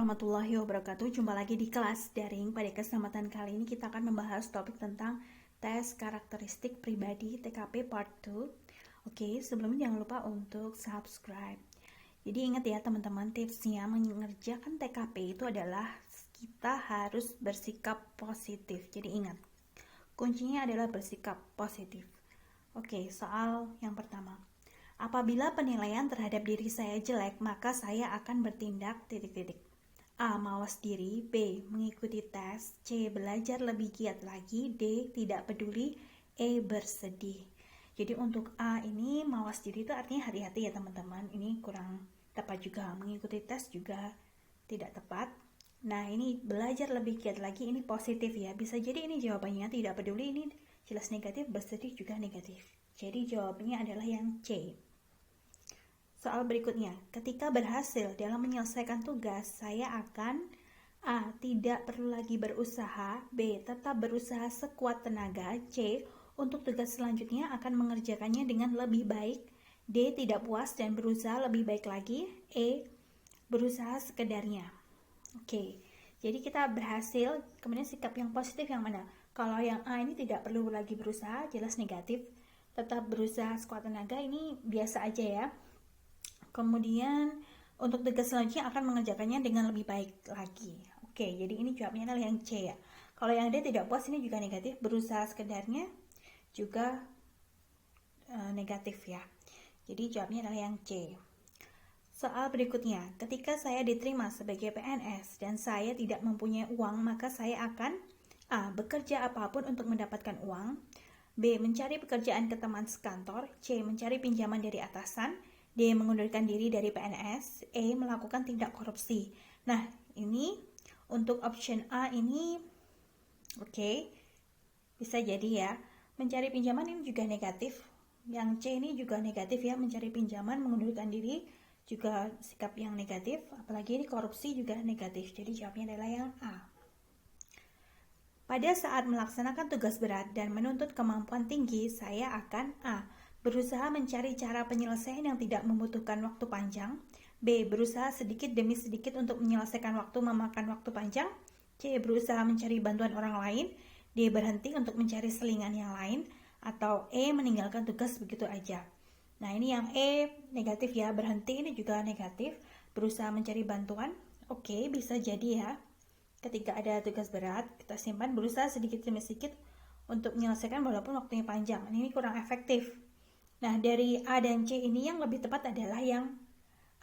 warahmatullahi wabarakatuh. Jumpa lagi di kelas daring. Pada kesempatan kali ini kita akan membahas topik tentang tes karakteristik pribadi TKP Part 2. Oke, sebelumnya jangan lupa untuk subscribe. Jadi ingat ya teman-teman, tipsnya mengerjakan TKP itu adalah kita harus bersikap positif. Jadi ingat, kuncinya adalah bersikap positif. Oke, soal yang pertama. Apabila penilaian terhadap diri saya jelek, maka saya akan bertindak titik-titik. A. Mawas diri. B. Mengikuti tes. C. Belajar lebih giat lagi. D. Tidak peduli. E. Bersedih. Jadi untuk A ini mawas diri itu artinya hati-hati ya teman-teman. Ini kurang tepat juga. Mengikuti tes juga tidak tepat. Nah ini belajar lebih giat lagi, ini positif ya. Bisa jadi ini jawabannya tidak peduli, ini jelas negatif. Bersedih juga negatif. Jadi jawabannya adalah yang C. Soal berikutnya, ketika berhasil dalam menyelesaikan tugas, saya akan A. Tidak perlu lagi berusaha. B. Tetap berusaha sekuat tenaga. C. Untuk tugas selanjutnya akan mengerjakannya dengan lebih baik. D. Tidak puas dan berusaha lebih baik lagi. E. Berusaha sekedarnya. Oke, jadi kita berhasil, kemudian sikap yang positif yang mana? Kalau yang A ini tidak perlu lagi berusaha, jelas negatif. Tetap berusaha sekuat tenaga, ini biasa aja ya. Kemudian untuk tugas selanjutnya akan mengerjakannya dengan lebih baik lagi. Oke, jadi ini jawabnya adalah yang C ya. Kalau yang D tidak puas, ini juga negatif. Berusaha sekedarnya juga negatif ya. Jadi jawabnya adalah yang C. Soal berikutnya, ketika saya diterima sebagai PNS dan saya tidak mempunyai uang, maka saya akan A. Bekerja apapun untuk mendapatkan uang. B. Mencari pekerjaan ke teman sekantor. C. Mencari pinjaman dari atasan. D. Mengundurkan diri dari PNS. E. Melakukan tindak korupsi. Nah, ini untuk option A ini oke, bisa jadi ya. Mencari pinjaman ini juga negatif. Yang C ini juga negatif ya, mencari pinjaman, mengundurkan diri juga sikap yang negatif. Apalagi ini korupsi juga negatif. Jadi jawabnya adalah yang A. Pada saat melaksanakan tugas berat dan menuntut kemampuan tinggi, saya akan A. Berusaha mencari cara penyelesaian yang tidak membutuhkan waktu panjang. B. Berusaha sedikit demi sedikit untuk menyelesaikan waktu memakan waktu panjang. C. Berusaha mencari bantuan orang lain. D. Berhenti untuk mencari selingan yang lain. Atau E. Meninggalkan tugas begitu aja. Nah ini yang E negatif ya, berhenti ini juga negatif. Berusaha mencari bantuan, oke, bisa jadi ya. Ketika ada tugas berat, kita simpan, berusaha sedikit demi sedikit untuk menyelesaikan walaupun waktunya panjang. Ini kurang efektif. Nah dari A dan C ini yang lebih tepat adalah yang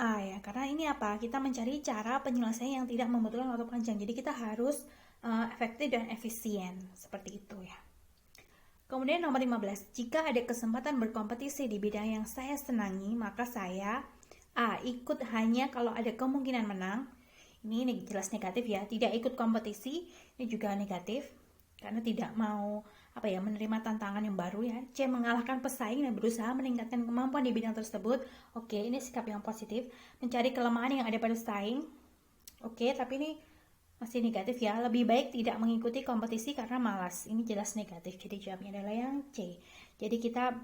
A ya, karena ini apa? Kita mencari cara penyelesaian yang tidak membutuhkan waktu panjang. Jadi kita harus efektif dan efisien, seperti itu ya. Kemudian nomor 15, jika ada kesempatan berkompetisi di bidang yang saya senangi, maka saya A. Ikut hanya kalau ada kemungkinan menang. Ini jelas negatif ya, tidak ikut kompetisi, ini juga negatif karena tidak mau menerima tantangan yang baru ya. C. Mengalahkan pesaing dan berusaha meningkatkan kemampuan di bidang tersebut. Oke, ini sikap yang positif. Mencari kelemahan yang ada pada pesaing. Oke, tapi ini masih negatif ya. Lebih baik tidak mengikuti kompetisi karena malas. Ini jelas negatif. Jadi jawabnya adalah yang C. Jadi kita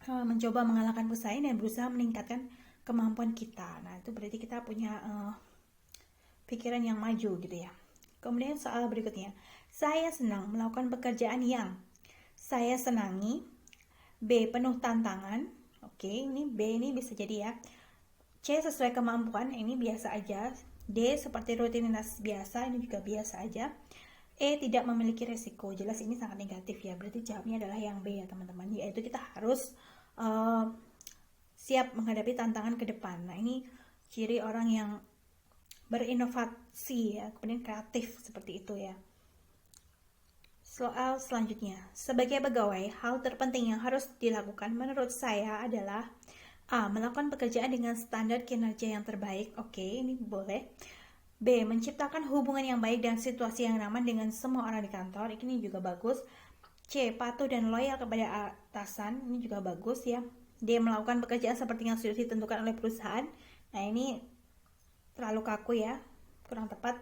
mencoba mengalahkan pesaing dan berusaha meningkatkan kemampuan kita. Nah, itu berarti kita punya pikiran yang maju gitu ya. Kemudian soal berikutnya. Saya senang melakukan pekerjaan yang saya senangi. B. Penuh tantangan. Oke, ini B ini bisa jadi ya. C. Sesuai kemampuan. Ini biasa aja. D. Seperti rutinitas biasa, ini juga biasa aja. E. Tidak memiliki resiko, jelas ini sangat negatif ya. Berarti jawabnya adalah yang B ya teman-teman. Yaitu kita harus siap menghadapi tantangan ke depan. Nah ini ciri orang yang berinovasi ya, kemudian kreatif seperti itu ya. Soal selanjutnya, sebagai pegawai, hal terpenting yang harus dilakukan menurut saya adalah A. Melakukan pekerjaan dengan standar kinerja yang terbaik. Oke, ini boleh. B. Menciptakan hubungan yang baik dan situasi yang nyaman dengan semua orang di kantor. Ini juga bagus. C. Patuh dan loyal kepada atasan. Ini juga bagus ya. D. Melakukan pekerjaan seperti yang sudah ditentukan oleh perusahaan. Nah ini terlalu kaku ya, kurang tepat.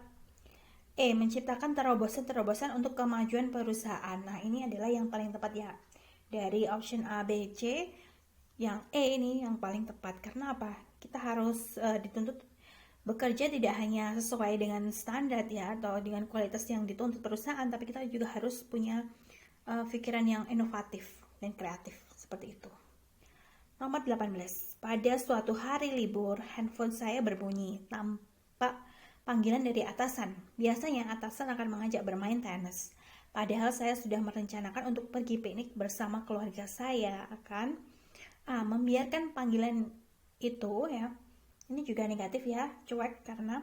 E. Menciptakan terobosan-terobosan untuk kemajuan perusahaan. Nah ini adalah yang paling tepat ya. Dari option A, B, C, yang E ini yang paling tepat. Karena apa? Kita harus dituntut bekerja tidak hanya sesuai dengan standar ya atau dengan kualitas yang dituntut perusahaan, tapi kita juga harus punya pikiran yang inovatif dan kreatif seperti itu. Nomor 18. Pada suatu hari libur, handphone saya berbunyi tanpa panggilan dari atasan. Biasanya atasan akan mengajak bermain tenis. Padahal saya sudah merencanakan untuk pergi piknik bersama keluarga. Saya akan membiarkan panggilan itu ya. Ini juga negatif ya, cuek karena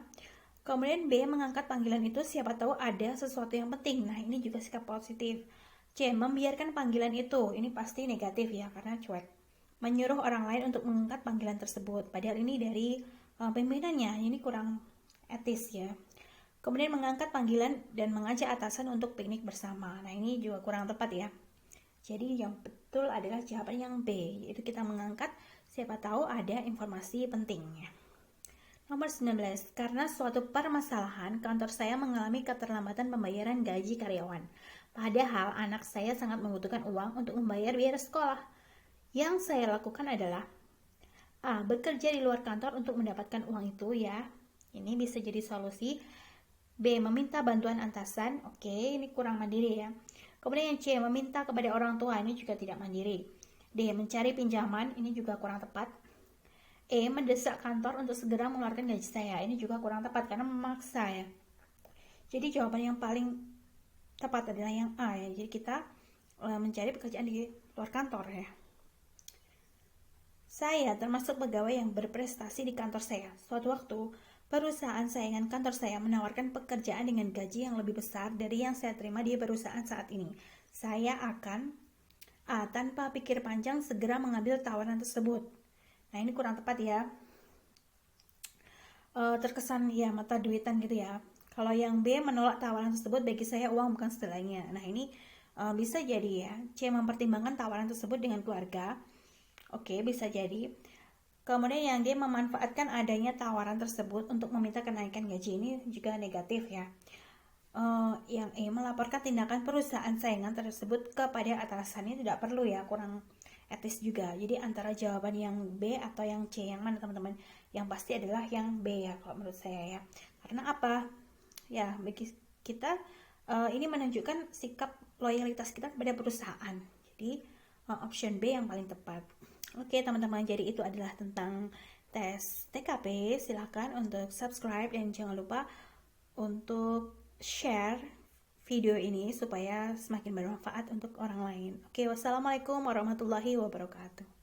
kemudian B mengangkat panggilan itu siapa tahu ada sesuatu yang penting. Nah, ini juga sikap positif. C membiarkan panggilan itu. Ini pasti negatif ya karena cuek. Menyuruh orang lain untuk mengangkat panggilan tersebut. Padahal ini dari pimpinannya. Ini kurang etis ya. Kemudian mengangkat panggilan dan mengajak atasan untuk piknik bersama. Nah, ini juga kurang tepat ya. Jadi yang betul adalah jawaban yang B, yaitu kita mengangkat siapa tahu ada informasi pentingnya. Nomor 19, karena suatu permasalahan, kantor saya mengalami keterlambatan pembayaran gaji karyawan. Padahal anak saya sangat membutuhkan uang untuk membayar biaya sekolah. Yang saya lakukan adalah A. Bekerja di luar kantor untuk mendapatkan uang itu ya. Ini bisa jadi solusi. B. Meminta bantuan atasan. Oke, ini kurang mandiri ya. Kemudian yang C. Meminta kepada orang tua. Ini juga tidak mandiri. D. Mencari pinjaman. Ini juga kurang tepat. E. Mendesak kantor untuk segera mengeluarkan gaji saya. Ini juga kurang tepat karena memaksa ya. Jadi jawaban yang paling tepat adalah yang A ya. Jadi kita mencari pekerjaan di luar kantor ya. Saya termasuk pegawai yang berprestasi di kantor saya. Suatu waktu, perusahaan saingan kantor saya menawarkan pekerjaan dengan gaji yang lebih besar dari yang saya terima di perusahaan saat ini. Saya akan A. Tanpa pikir panjang segera mengambil tawaran tersebut. Nah, ini kurang tepat ya. Terkesan ya mata duitan gitu ya. Kalau yang B menolak tawaran tersebut, bagi saya uang bukan segalanya. Nah, ini bisa jadi ya. C. Mempertimbangkan tawaran tersebut dengan keluarga. Oke, bisa jadi. Kemudian yang D memanfaatkan adanya tawaran tersebut untuk meminta kenaikan gaji. Ini juga negatif ya. Yang E melaporkan tindakan perusahaan saingan tersebut kepada atasannya tidak perlu ya, kurang etis juga. Jadi antara jawaban yang B atau yang C, yang mana teman-teman? Yang pasti adalah yang B ya kalau menurut saya ya. Karena apa? Ya bagi kita ini menunjukkan sikap loyalitas kita kepada perusahaan. Jadi option B yang paling tepat. Oke teman-teman, jadi itu adalah tentang tes TKP. Silahkan untuk subscribe dan jangan lupa untuk share video ini supaya semakin bermanfaat untuk orang lain. Oke, wassalamualaikum warahmatullahi wabarakatuh.